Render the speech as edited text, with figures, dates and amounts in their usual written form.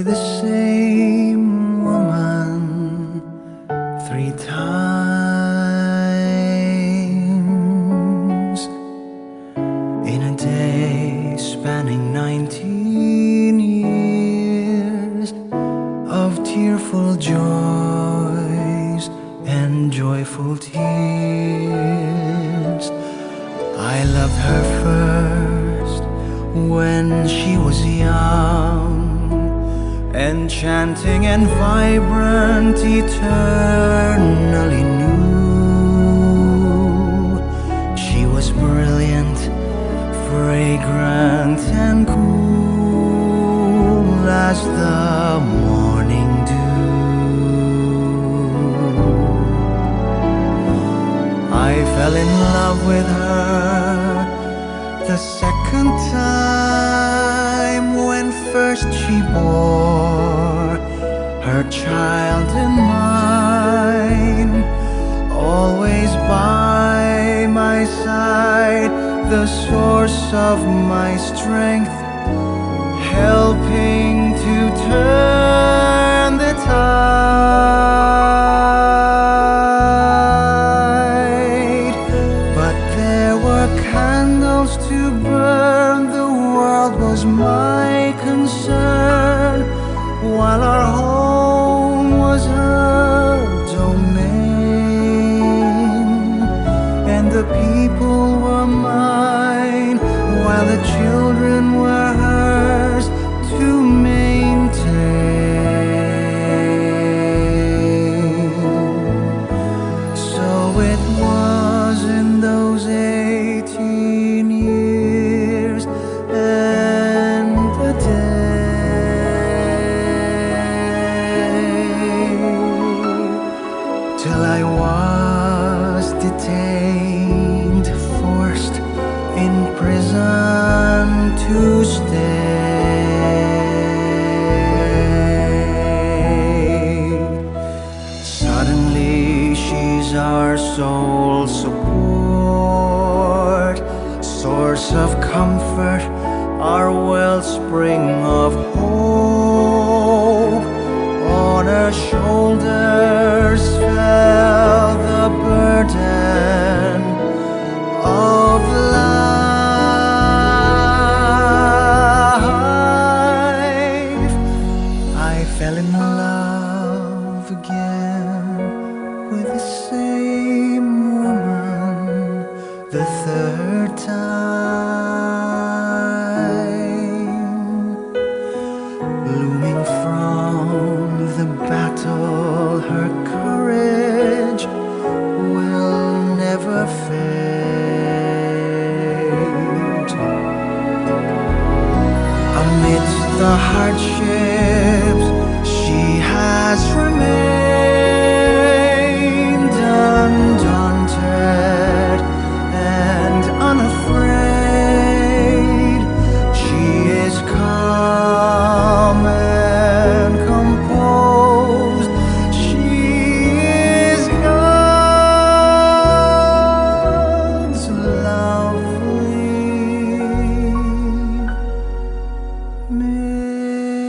with the same woman 3 times in a day spanning 19 years of tearful joys and joyful tears. I loved her first when she was young, enchanting and vibrant, eternally new. She was brilliant, fragrant and cool as the morning dew. I fell in love with her the second time, when first she bore her child in mine, always by my side, the source of my strength, helping to turn the tide. But there were candles to burn, the world was my concern, while our home was her domain, and the people were mine, while the children were hers to maintain. So it was in those 18 years and a day, till I was detained, forced in prison to stay. Suddenly she's our sole support, source of comfort, our wellspring of hope. On her shoulders fell the burden of life. I fell in love again with the same woman the third time. Looming from the battle, her courage will never fade. Amidst the hardships, she has remained undaunted and unafraid. She is calm and composed. She is God's lovely maid.